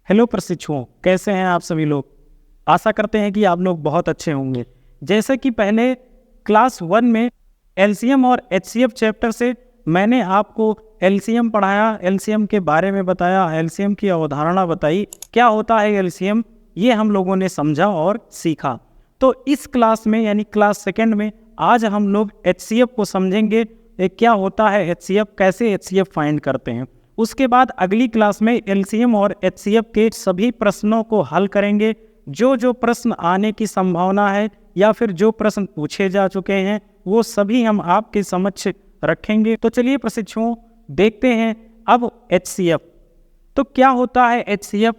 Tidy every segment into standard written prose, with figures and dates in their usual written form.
Hello प्रशिक्षुओं, कैसे हैं आप सभी लोग। आशा करते हैं कि आप लोग बहुत अच्छे होंगे। जैसे कि पहले क्लास 1 में एलसीएम और एचसीएफ चैप्टर से मैंने आपको एलसीएम पढ़ाया, एलसीएम के बारे में बताया, एलसीएम की अवधारणा बताई, क्या होता है एलसीएम, ये हम लोगों ने समझा और सीखा। तो इस क्लास में यानी क्लास सेकेंड में आज हम लोग एचसीएफ को समझेंगे, क्या होता है एचसीएफ, कैसे एचसीएफ फाइंड करते हैं। उसके बाद अगली क्लास में एलसीएम और एचसीएफ के सभी प्रश्नों को हल करेंगे। जो जो प्रश्न आने की संभावना है या फिर जो प्रश्न पूछे जा चुके हैं वो सभी हम आपके समक्ष रखेंगे। तो चलिए प्रशिक्षुओं, देखते हैं अब एचसीएफ। तो क्या होता है एचसीएफ?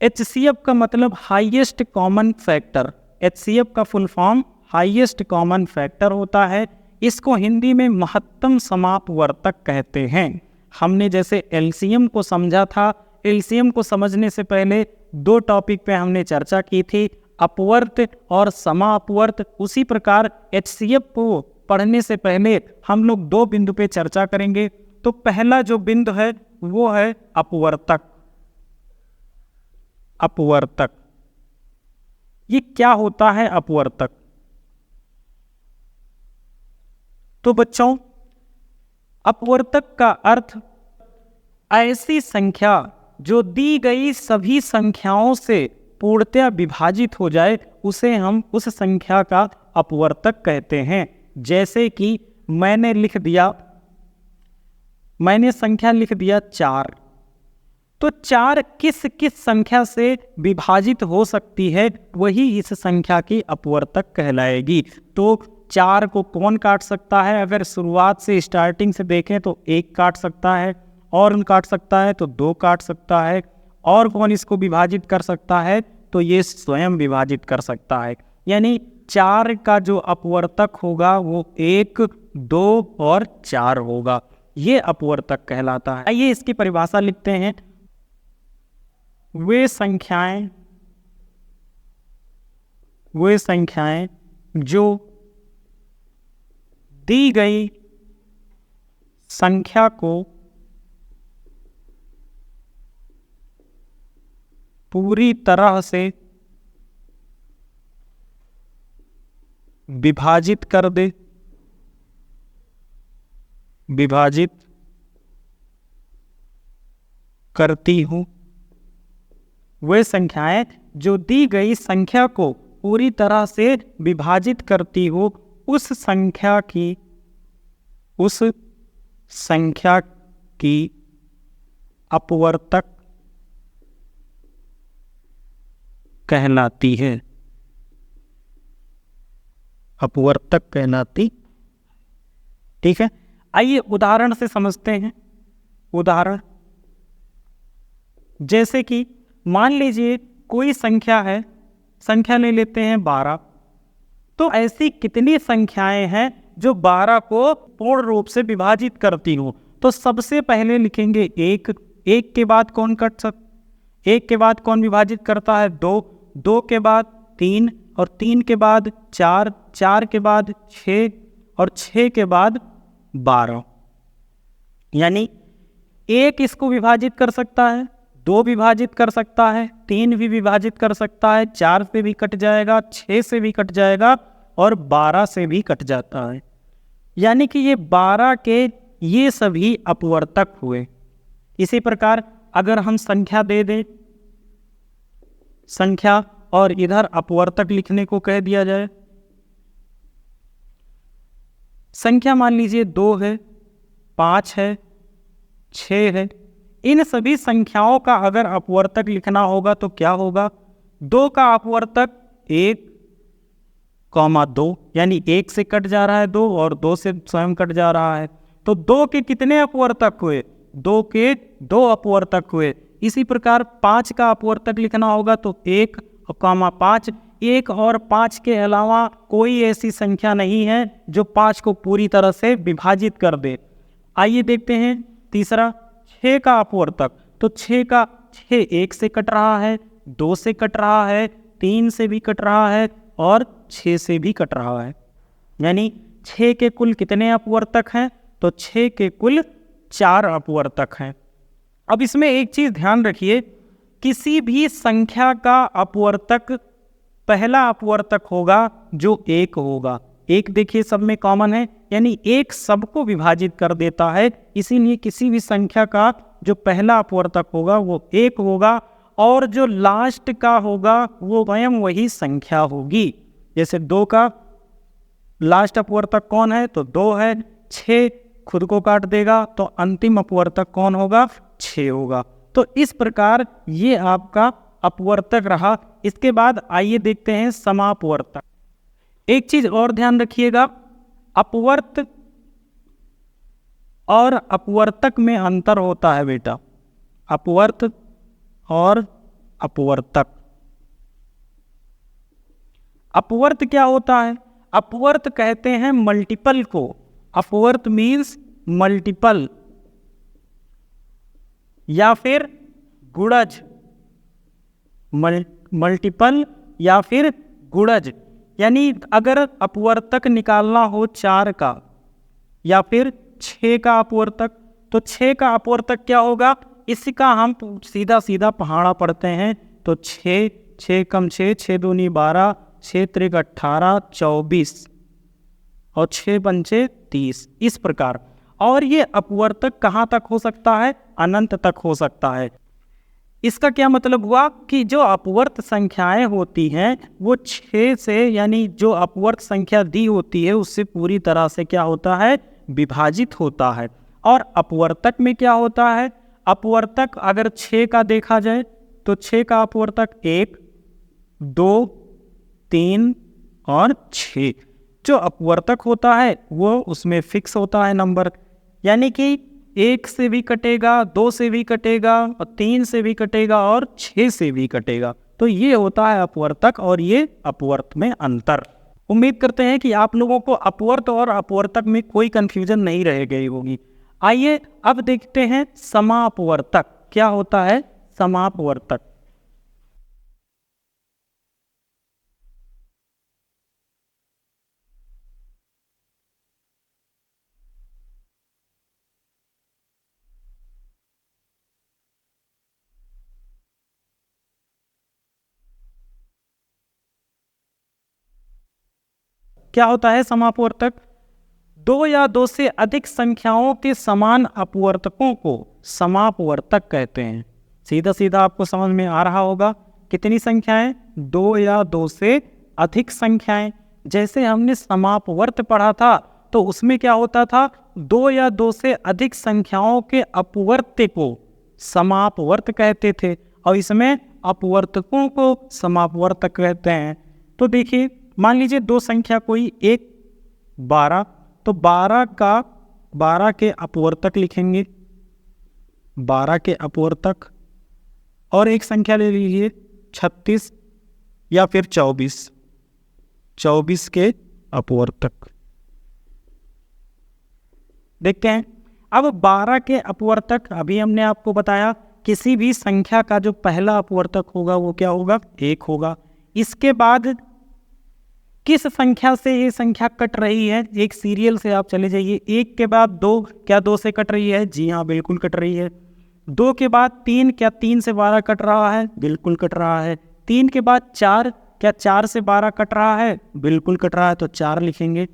एचसीएफ का मतलब हाईएस्ट कॉमन फैक्टर। एचसीएफ का full form highest common factor होता है। इसको हिंदी में महत्तम समापवर्तक कहते हैं। हमने जैसे एलसीएम को समझा था, एलसीएम को समझने से पहले दो टॉपिक पे हमने चर्चा की थी, अपवर्त और समापवर्त। उसी प्रकार एचसीएफ को पढ़ने से पहले हम लोग दो बिंदु पे चर्चा करेंगे। तो पहला जो बिंदु है वो है अपवर्तक। अपवर्तक, ये क्या होता है अपवर्तक? तो बच्चों, अपवर्तक का अर्थ ऐसी संख्या जो दी गई सभी संख्याओं से पूर्णतया विभाजित हो जाए, उसे हम उस संख्या का अपवर्तक कहते हैं। जैसे कि मैंने संख्या लिख दिया 4। तो 4 किस किस संख्या से विभाजित हो सकती है, वही इस संख्या की अपवर्तक कहलाएगी। तो 4 को कौन काट सकता है? अगर शुरुआत से स्टार्टिंग से देखें तो 1 काट सकता है, और काट सकता है तो 2 काट सकता है, और कौन इसको विभाजित कर सकता है? तो ये स्वयं विभाजित कर सकता है। यानी 4 का जो अपवर्तक होगा वो 1, 2 और 4 होगा। ये अपवर्तक कहलाता है। आइए इसकी परिभाषा लिखते हैं। वे संख्याएं जो दी गई संख्या को पूरी तरह से विभाजित करती हूँ। वे संख्याएं जो दी गई संख्या को पूरी तरह से विभाजित करती हो, उस संख्या की अपवर्तक कहलाती है। अपवर्तक कहलाती। ठीक है, आइए उदाहरण से समझते हैं। उदाहरण जैसे कि मान लीजिए कोई संख्या है, संख्या ले लेते हैं 12। तो ऐसी कितनी संख्याएं हैं जो 12 को पूर्ण रूप से विभाजित करती हो? तो सबसे पहले लिखेंगे 1। 1 के बाद कौन एक के बाद कौन विभाजित करता है? 2। 2 के बाद 3, और 3 के बाद 4, 4 के बाद 6, और 6 के बाद 12। यानी 1 इसको विभाजित कर सकता है, 2 विभाजित कर सकता है, 3 भी विभाजित कर सकता है, 4 से भी कट जाएगा, 6 से भी कट जाएगा, और 12 से भी कट जाता है। यानी कि ये 12 के ये सभी अपवर्तक हुए। इसी प्रकार अगर हम संख्या दे दें, संख्या और इधर अपवर्तक लिखने को कह दिया जाए। संख्या मान लीजिए 2 है, 5 है, 6 है। इन सभी संख्याओं का अगर अपवर्तक लिखना होगा तो क्या होगा? 2 का अपवर्तक 1, 2, यानी 1 से कट जा रहा है 2, और 2 से स्वयं कट जा रहा है। तो 2 के कितने अपवर्तक हुए? 2 के 2 अपवर्तक हुए। इसी प्रकार 5 का अपवर्तक लिखना होगा तो 1, 5। 1 और 5 के अलावा कोई ऐसी संख्या नहीं है जो 5 को पूरी तरह से विभाजित कर दे। आइए देखते हैं तीसरा, 6 का अपवर्तक। तो 6 1 से कट रहा है, 2 से कट रहा है, 3 से भी कट रहा है, और 6 से भी कट रहा है। यानी 6 के कुल कितने अपवर्तक हैं? तो 6 के कुल 4 अपवर्तक हैं। अब इसमें एक चीज ध्यान रखिए किसी भी संख्या का अपवर्तक पहला अपवर्तक होगा जो 1 होगा। 1 देखिए सब में कॉमन है, यानी 1 सबको विभाजित कर देता है, इसीलिए किसी भी संख्या का जो पहला अपवर्तक होगा वो 1 होगा, और जो लास्ट का होगा वो स्वयं वही संख्या होगी। जैसे 2 का लास्ट अपवर्तक कौन है, तो 2 है। 6 खुद को काट देगा, तो अंतिम अपवर्तक कौन होगा, 6 होगा। तो इस प्रकार ये आपका अपवर्तक रहा। इसके बाद आइए देखते हैं समापवर्तक। एक चीज और ध्यान रखिएगा, अपवर्त और अपवर्तक में अंतर होता है बेटा। अपवर्त और अपवर्तक। अपवर्त क्या होता है, अपवर्त कहते हैं मल्टीपल को। अपवर्त मीन्स मल्टीपल या फिर गुणज, मल्टीपल या फिर गुणज। यानी अगर अपवर्तक निकालना हो 4 का या फिर 6 का अपवर्तक, तो 6 का अपवर्तक क्या होगा, इसका हम सीधा सीधा पहाड़ा पढ़ते हैं। तो 6, 6 कम 6, 6 दूनी 12, 6 त्रिक 18, 24 और 6 पंचे 30, इस प्रकार। और ये अपवर्तक कहाँ तक हो सकता है, अनंत तक हो सकता है। इसका क्या मतलब हुआ कि जो अपवर्त संख्याएं होती हैं वो 6 से, यानी जो अपवर्त संख्या दी होती है उससे पूरी तरह से क्या होता है, विभाजित होता है। और अपवर्तक में क्या होता है, अपवर्तक अगर 6 का देखा जाए तो 6 का अपवर्तक 1, 2, 3 और 6। जो अपवर्तक होता है वो उसमें फिक्स होता है नंबर, यानी कि 1 से भी कटेगा, 2 से भी कटेगा और 3 से भी कटेगा और 6 से भी कटेगा। तो ये होता है अपवर्तक और ये अपवर्त में अंतर। उम्मीद करते हैं कि आप लोगों को अपवर्त और अपवर्तक में कोई कंफ्यूजन नहीं रह गई होगी। आइए अब देखते हैं समापवर्तक। क्या होता है समापवर्तक। क्या होता है समापवर्तक, 2 या 2 से अधिक संख्याओं के समान अपवर्तकों को समापवर्तक कहते हैं। सीधा सीधा आपको समझ में आ रहा होगा। कितनी संख्याएं, 2 या 2 से अधिक संख्याएं। जैसे हमने समापवर्त पढ़ा था तो उसमें क्या होता था, 2 या 2 से अधिक संख्याओं के अपवर्त्य को समापवर्त कहते थे, और इसमें अपवर्तकों को समापवर्तक कहते हैं। तो देखिए, मान लीजिए 2 संख्या कोई, एक 12, तो 12 के अपवर्तक लिखेंगे, 12 के अपवर्तक। और एक संख्या ले लीजिए 36 या फिर 24 के अपवर्तक। देखते हैं अब 12 के अपवर्तक। अभी हमने आपको बताया किसी भी संख्या का जो पहला अपवर्तक होगा वो क्या होगा, 1 होगा। इसके बाद किस संख्या से ये संख्या कट रही है, एक सीरियल से आप चले जाइए। 1 के बाद 2, क्या 2 से कट रही है, जी हाँ बिल्कुल कट रही है। 2 के बाद 3, क्या 3 से 12 कट रहा है, बिल्कुल कट रहा है। 3 के बाद 4, क्या 4 से 12 कट रहा है, बिल्कुल कट रहा है, तो 4 लिखेंगे।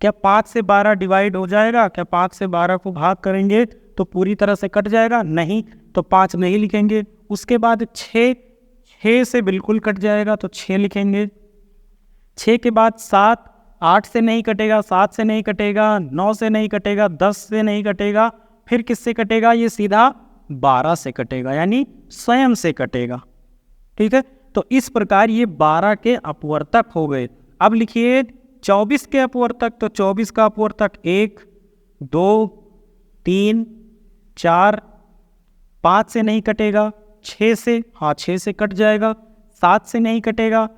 क्या 5 से 12 डिवाइड हो जाएगा, क्या 5 से 12 को भाग करेंगे तो पूरी तरह से कट जाएगा, नहीं, तो 5 नहीं लिखेंगे। उसके बाद 6 से बिल्कुल कट जाएगा, तो 6 लिखेंगे। 6 के बाद 7, 8 से नहीं कटेगा, 7 से नहीं कटेगा, 9 से नहीं कटेगा, 10 से नहीं कटेगा, फिर किससे कटेगा, ये सीधा 12 से कटेगा, यानी स्वयं से कटेगा। ठीक है, तो इस प्रकार ये 12 के अपवर्तक हो गए। अब लिखिए 24 के अपवर्तक। तो 24 का अपवर्तक 1, 2, 3, 4, 5 से नहीं कटेगा, 6 से, हाँ 6 से कट जाएगा, 7 से नहीं कटेगा,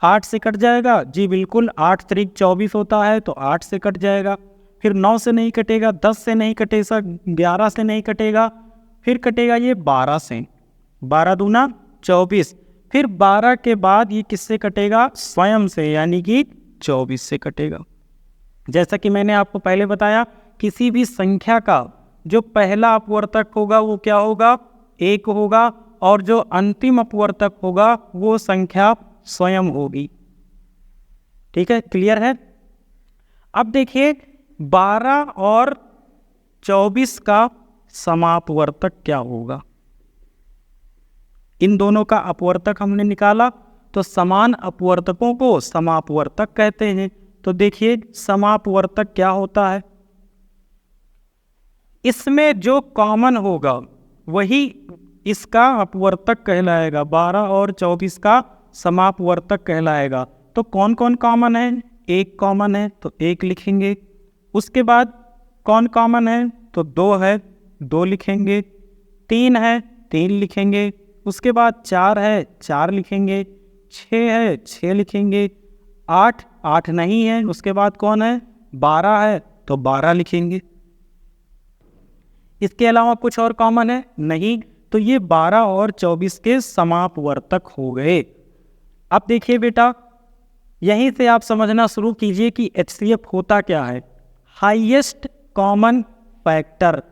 8 से कट जाएगा, जी बिल्कुल, 8 त्रिक 24 होता है तो 8 से कट जाएगा। फिर 9 से नहीं कटेगा, 10 से नहीं कटेगा, 11 से नहीं कटेगा, फिर कटेगा ये 12 से, 12 दूना 24। फिर 12 के बाद ये किससे कटेगा, स्वयं से, यानी कि 24 से कटेगा। जैसा कि मैंने आपको पहले बताया, किसी भी संख्या का जो पहला अपवर्तक होगा वो क्या होगा, 1 होगा, और जो अंतिम अपवर्तक होगा वो संख्या स्वयं होगी। ठीक है, क्लियर है। अब देखिए 12 और 24 का समापवर्तक क्या होगा। इन दोनों का अपवर्तक हमने निकाला तो समान अपवर्तकों को समापवर्तक कहते हैं। तो देखिए समापवर्तक क्या होता है, इसमें जो कॉमन होगा वही इसका अपवर्तक कहलाएगा। 12 और 24 का समापवर्तक कहलाएगा। तो कौन कौन कॉमन है, एक कॉमन है तो एक लिखेंगे। उसके बाद कौन कॉमन है तो 2 है, 2 लिखेंगे। 3 है, 3 लिखेंगे। उसके बाद 4 है, 4 लिखेंगे। 6 है, 6 लिखेंगे। 8, 8 नहीं है। उसके बाद कौन है, 12 है तो 12 लिखेंगे। इसके अलावा कुछ और कॉमन है नहीं। तो ये 12 और 24 के समापवर्तक हो गए। अब देखिए बेटा, यहीं से आप समझना शुरू कीजिए कि HCF होता क्या है। Highest common factor,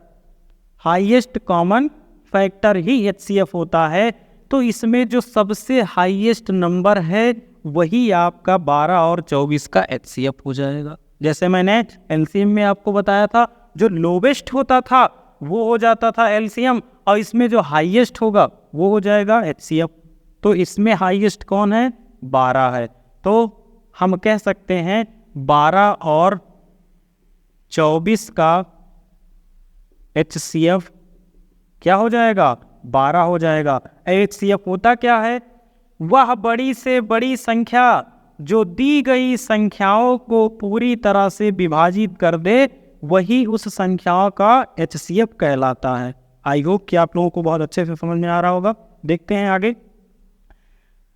highest common factor ही HCF होता है। तो इसमें जो सबसे हाईएस्ट नंबर है वही आपका 12 और 24 का HCF हो जाएगा। जैसे मैंने LCM में आपको बताया था, जो लोवेस्ट होता था वो हो जाता था LCM, और इसमें जो हाईएस्ट होगा वो हो जाएगा HCF। तो इसमें हाईएस्ट कौन है, 12 है। तो हम कह सकते हैं 12 और 24 का HCF क्या हो जाएगा, 12 हो जाएगा। HCF होता क्या है, वह बड़ी से बड़ी संख्या जो दी गई संख्याओं को पूरी तरह से विभाजित कर दे, वही उस संख्या का HCF कहलाता है। आई होप कि आप लोगों को बहुत अच्छे से समझ में आ रहा होगा। देखते हैं आगे।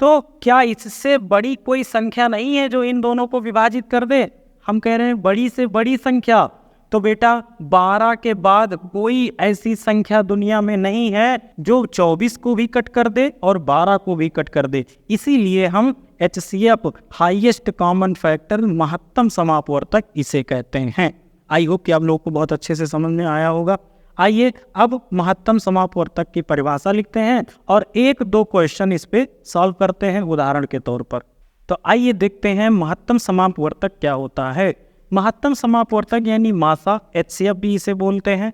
तो क्या इससे बड़ी कोई संख्या नहीं है जो इन दोनों को विभाजित कर दे। हम कह रहे हैं बड़ी से बड़ी संख्या। तो बेटा 12 के बाद कोई ऐसी संख्या दुनिया में नहीं है जो 24 को भी कट कर दे और 12 को भी कट कर दे। इसीलिए हम HCF हाईएस्ट कॉमन फैक्टर, महत्तम समापवर्तक इसे कहते हैं। आई होप कि आप लोगों को बहुत अच्छे से समझ में आया होगा। आइए अब महत्तम समापवर्तक की परिभाषा लिखते हैं और 1-2 क्वेश्चन इस पे सॉल्व करते हैं उदाहरण के तौर पर। तो आइए देखते हैं महत्तम समापवर्तक क्या होता है। महत्तम समापवर्तक यानी मासा, HCF भी इसे बोलते हैं।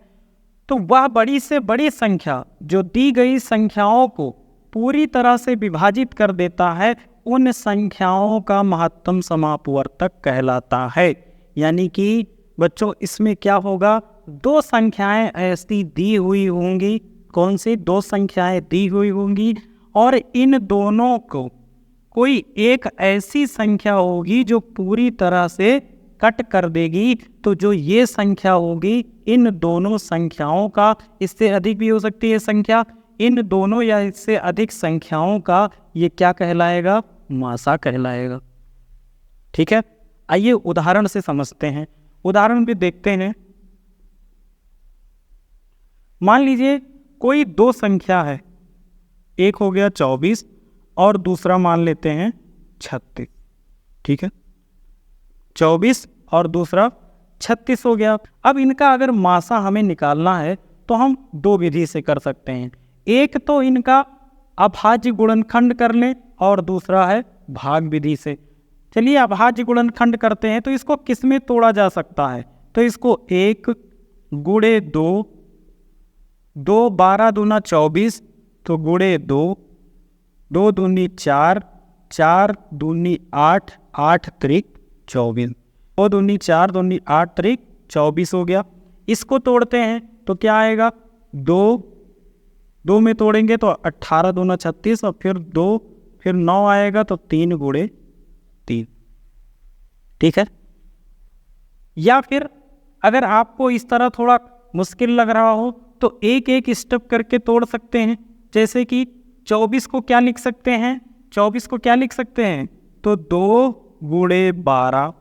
तो वह बड़ी से बड़ी संख्या जो दी गई संख्याओं को पूरी तरह से विभाजित कर देता है, उन संख्याओं का महत्तम समापवर्तक कहलाता है। यानी कि बच्चों इसमें क्या होगा, 2 संख्याएं ऐसी दी हुई होंगी। कौन सी 2 संख्याएं दी हुई होंगी, और इन दोनों को कोई एक ऐसी संख्या होगी जो पूरी तरह से कट कर देगी। तो जो ये संख्या होगी, इन दोनों संख्याओं का, इससे अधिक भी हो सकती है संख्या, इन दोनों या इससे अधिक संख्याओं का ये क्या कहलाएगा, मासा कहलाएगा। ठीक है, आइए उदाहरण से समझते हैं। उदाहरण भी देखते हैं। मान लीजिए कोई 2 संख्या है, एक हो गया 24 और दूसरा मान लेते हैं 36। ठीक है, 24 और दूसरा 36 हो गया। अब इनका अगर मासा हमें निकालना है तो हम 2 विधि से कर सकते हैं। एक तो इनका अभाज्य गुणनखंड कर लें और दूसरा है भाग विधि से। चलिए अभाज्य गुणनखंड करते हैं। तो इसको किस में तोड़ा जा सकता है, तो इसको 1 गुणे 2, 2 12 दूना 24, तो गुणे 2, 2 दूनी 4, 4 दूनी 8, 8 त्रिक 24, 2 दूनी 4, दूनी 8 त्रिक 24 हो गया। इसको तोड़ते हैं तो क्या आएगा, 2 में तोड़ेंगे तो 18 दूना 36 और फिर 2, फिर 9 आएगा तो 3 गुणे 3। ठीक है, या फिर अगर आपको इस तरह थोड़ा मुश्किल लग रहा हो तो एक एक स्टेप करके तोड़ सकते हैं। जैसे कि 24 को क्या लिख सकते हैं, 24 को क्या लिख सकते हैं, तो 2 गुणे 12।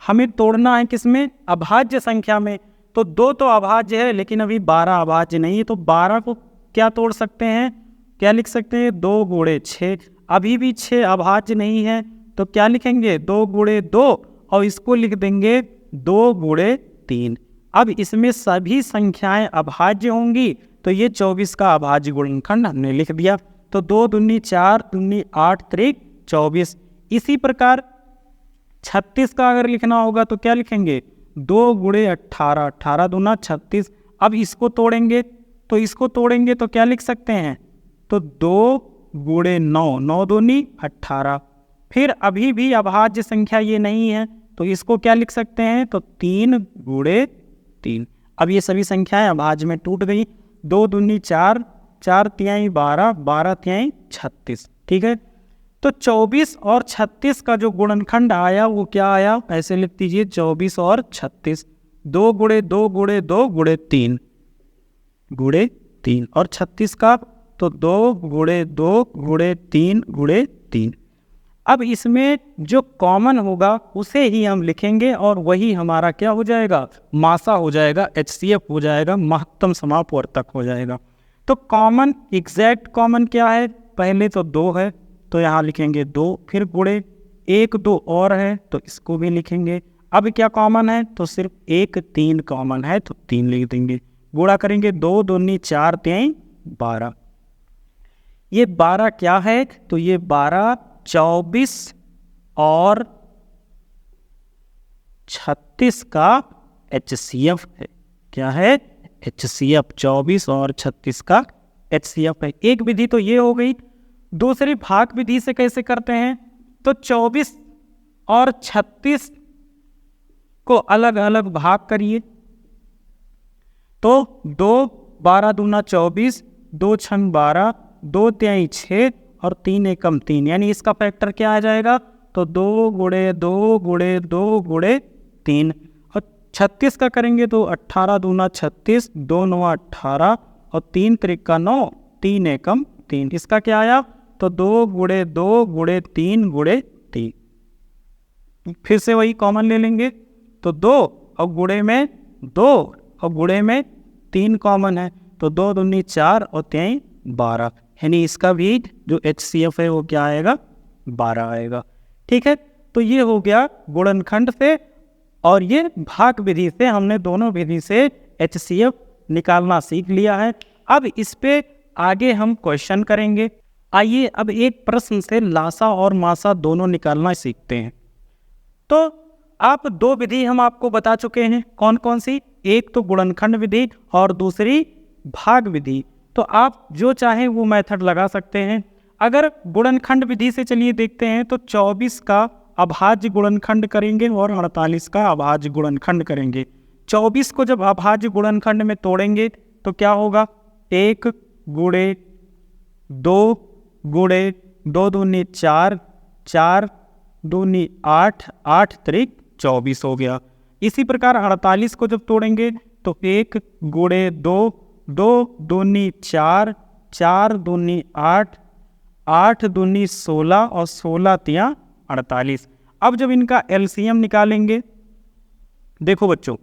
हमें तोड़ना है किसमें, अभाज्य संख्या में। तो 2 तो अभाज्य है लेकिन अभी 12 अभाज्य नहीं है। तो 12 को क्या तोड़ सकते हैं, क्या लिख सकते हैं, 2 गुणे 6। अभी भी 6 अभाज्य नहीं है तो क्या लिखेंगे, 2 गुणे 2, और इसको लिख देंगे 2 गुणे 3। अब इसमें सभी संख्याएं अभाज्य होंगी तो ये 24 का अभाज्य गुणनखंड हमने लिख दिया। तो 2 दूनी 4, दूनी 8, त्रिक 24। इसी प्रकार 36 का अगर लिखना होगा तो क्या लिखेंगे, 2 गुणे 18, 18 दूना 36। अब इसको तोड़ेंगे तो क्या लिख सकते हैं, तो 2 गुणे 9, 9 दूनी 18। फिर अभी भी अभाज्य संख्या ये नहीं है तो इसको क्या लिख सकते हैं, तो 3 गुणे 3। अब ये सभी संख्याएं अभाज्य में टूट गई। 2 दूनी 4, 4 तिहाई 12, 12 तिहाई 36। ठीक है, तो 24 और 36 का जो गुणनखंड आया वो क्या आया, ऐसे लिख दीजिए 24 और 36। 2 गुणे 2 गुणे 2 गुणे 3 गुणे 3, और 36 का तो 2 गुणे 2 गुणे 3 गुणे 3। अब इसमें जो कॉमन होगा उसे ही हम लिखेंगे और वही हमारा क्या हो जाएगा, मासा हो जाएगा, HCF हो जाएगा, महत्तम समापवर्तक हो जाएगा। तो कॉमन, एग्जैक्ट कॉमन क्या है, पहले तो 2 है तो यहाँ लिखेंगे 2, फिर गुणे 1 2 और है तो इसको भी लिखेंगे। अब क्या कॉमन है, तो सिर्फ 1 3 कॉमन है तो 3 लिख देंगे। गुणा करेंगे 2 दूनी 4 तिहाई 12। ये 12 क्या है, तो ये 12 24 और 36 का HCF है। क्या है, HCF, 24 और 36 का HCF है। एक विधि तो ये हो गई। दूसरी भाग विधि से कैसे करते हैं, तो 24 और 36 को अलग अलग भाग करिए। तो 2 12 दूना 24, 2 छंग 12, 2 तिहाई 6 और 3 एकम 3, यानी इसका फैक्टर क्या आ जाएगा, तो 2 गुणे 2 गुणे 2 गुणे 3। और 36 का करेंगे तो 18 दूना 36, 2 9 18 और 3 त्रिका 9, 3 एकम 3। इसका क्या आया, तो 2 गुणे 2 गुणे 3 गुणे 3। फिर से वही कॉमन ले लेंगे तो 2 और गुणे में 2 और गुणे में 3 कॉमन है तो 2 दूनी 4 और 3 12, यानी इसका भी जो HCF है वो क्या आएगा, 12 आएगा। ठीक है, तो ये हो गया गुणनखंड से, और ये भाग विधि से हमने दोनों विधि से HCF निकालना सीख लिया है। अब इस पे आगे हम क्वेश्चन करेंगे। आइए अब एक प्रश्न से लासा और मासा दोनों निकालना सीखते हैं। तो आप 2 विधि हम आपको बता चुके हैं, कौन कौन सी, एक तो गुणनखंड विधि और दूसरी भाग विधि। तो आप जो चाहें वो मेथड लगा सकते हैं। अगर गुणनखंड विधि से चलिए देखते हैं, तो 24 का अभाज्य गुणनखंड करेंगे और 48 का अभाज्य गुणनखंड करेंगे। 24 को जब अभाज्य गुणनखंड में तोड़ेंगे तो क्या होगा, 1 गुणे 2 गुणे 2 दूनी 4, 4 दूनी 8, 8 त्रिक 24 हो गया। इसी प्रकार 48 को जब तोड़ेंगे तो 1 गुणे 2, 2 दूनी 4, 4 दूनी 8, 8 दूनी 16 और 16 तिया 48। अब जब इनका LCM निकालेंगे, देखो बच्चों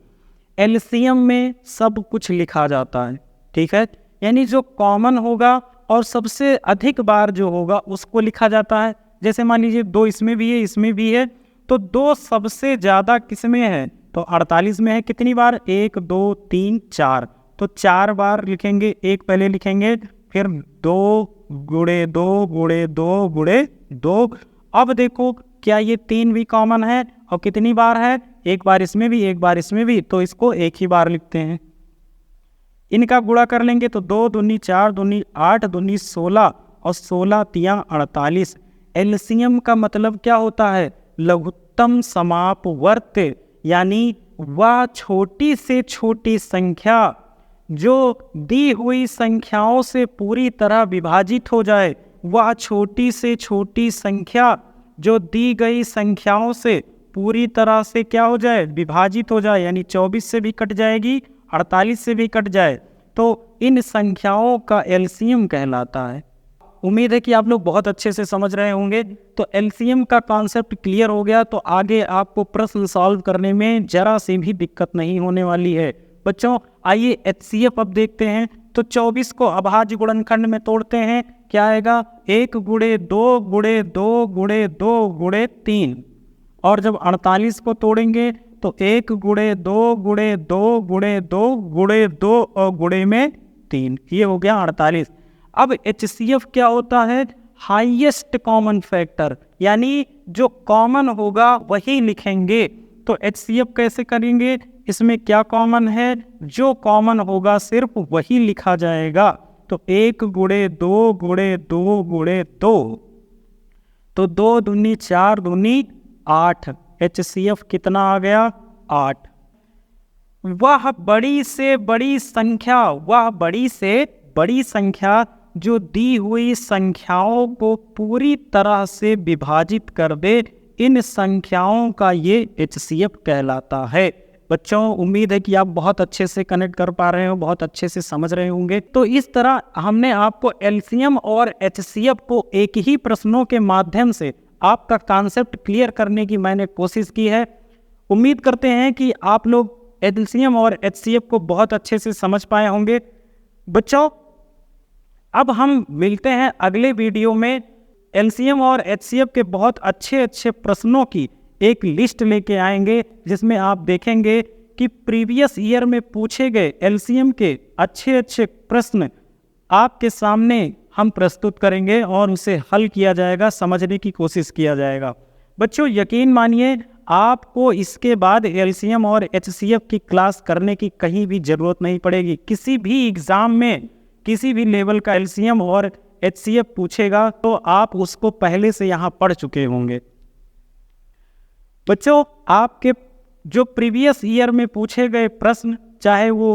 LCM में सब कुछ लिखा जाता है, ठीक है, यानी जो कॉमन होगा और सबसे अधिक बार जो होगा उसको लिखा जाता है। जैसे मान लीजिए 2 इसमें भी है, इसमें भी है, तो 2 सबसे ज़्यादा किस में है, तो 48 में है। कितनी बार, 1 2 3 4, तो 4 बार लिखेंगे। 1 पहले लिखेंगे, फिर 2 गुणे 2 गुणे 2 गुणे 2। अब देखो क्या ये 3 भी कॉमन है और कितनी बार है, 1 बार इसमें भी 1 बार इसमें भी, तो इसको 1 ही बार लिखते हैं। इनका गुणा कर लेंगे तो 2 दूनी 4 दूनी 8 दूनी 16 और 16 तिया 48। LCM का मतलब क्या होता है, लघुत्तम समापवर्त, यानी वह छोटी से छोटी संख्या जो दी हुई संख्याओं से पूरी तरह विभाजित हो जाए, वह छोटी से छोटी संख्या जो दी गई संख्याओं से पूरी तरह से क्या हो जाए, विभाजित हो जाए, यानी 24 से भी कट जाएगी, 48 से भी कट जाए, तो इन संख्याओं का LCM कहलाता है। उम्मीद है कि आप लोग बहुत अच्छे से समझ रहे होंगे। तो LCM का कॉन्सेप्ट क्लियर हो गया तो आगे आपको प्रश्न सॉल्व करने में जरा से भी दिक्कत नहीं होने वाली है। बच्चों आइए HCF अब देखते हैं। तो 24 को अभाज्य गुणनखंड में तोड़ते हैं, क्या आएगा, 1 गुणे 2 गुणे 2 गुणे 2 गुणे 3। और जब 48 को तोड़ेंगे तो 1 गुणे 2 गुणे 2 गुणे 2 गुणे 2 और गुणे में 3, ये हो गया 48। अब HCF क्या होता है? हाईएस्ट कॉमन फैक्टर, यानी जो कॉमन होगा वही लिखेंगे। तो HCF कैसे करेंगे? इसमें क्या कॉमन है? जो कॉमन होगा सिर्फ वही लिखा जाएगा। तो 1 गुणे 2 गुणे 2 गुणे 2, तो 2 दूनी 4 दूनी 8। HCF कितना आ गया? 8। वह बड़ी से बड़ी संख्या, वह बड़ी से बड़ी संख्या जो दी हुई संख्याओं को पूरी तरह से विभाजित कर दे, इन संख्याओं का ये HCF कहलाता है। बच्चों, उम्मीद है कि आप बहुत अच्छे से कनेक्ट कर पा रहे हो, बहुत अच्छे से समझ रहे होंगे। तो इस तरह हमने आपको LCM और HCF को एक ही प्रश्नों के माध्यम से आपका कॉन्सेप्ट क्लियर करने की मैंने कोशिश की है। उम्मीद करते हैं कि आप लोग LCM और HCF को बहुत अच्छे से समझ पाए होंगे। बच्चों, अब हम मिलते हैं अगले वीडियो में। LCM और HCF के बहुत अच्छे अच्छे प्रश्नों की एक लिस्ट लेके आएंगे, जिसमें आप देखेंगे कि प्रीवियस ईयर में पूछे गए LCM के अच्छे अच्छे प्रश्न आपके सामने हम प्रस्तुत करेंगे और उसे हल किया जाएगा, समझने की कोशिश किया जाएगा। बच्चों, यकीन मानिए आपको इसके बाद LCM और HCF की क्लास करने की कहीं भी ज़रूरत नहीं पड़ेगी। किसी भी एग्ज़ाम में किसी भी लेवल का LCM और HCF पूछेगा तो आप उसको पहले से यहाँ पढ़ चुके होंगे। बच्चों, आपके जो प्रीवियस ईयर में पूछे गए प्रश्न, चाहे वो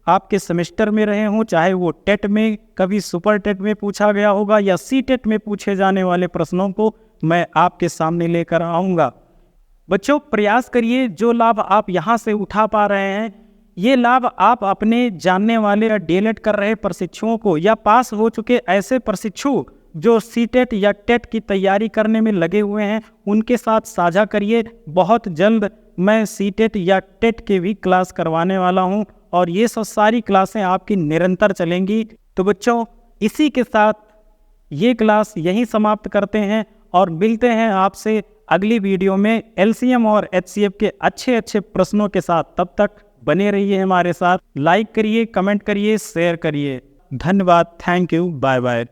आपके सेमेस्टर में रहे हों, चाहे वो टेट में, कभी सुपर टेट में पूछा गया होगा, या CTET में पूछे जाने वाले प्रश्नों को मैं आपके सामने लेकर आऊँगा। बच्चों, प्रयास करिए जो लाभ आप यहाँ से उठा पा रहे हैं, ये लाभ आप अपने जानने वाले या DLED कर रहे प्रशिक्षुओं को, या पास हो चुके ऐसे प्रशिक्षु जो CTET या टेट की तैयारी करने में लगे हुए हैं, उनके साथ साझा करिए। बहुत जल्द मैं CTET या टेट के भी क्लास करवाने वाला हूं, और ये सब सारी क्लासें आपकी निरंतर चलेंगी। तो बच्चों, इसी के साथ ये क्लास यहीं समाप्त करते हैं और मिलते हैं आपसे अगली वीडियो में LCM और HCF के अच्छे अच्छे प्रश्नों के साथ। तब तक बने रहिए हमारे साथ। लाइक करिए, कमेंट करिए, शेयर करिए। धन्यवाद। Thank you. Bye bye.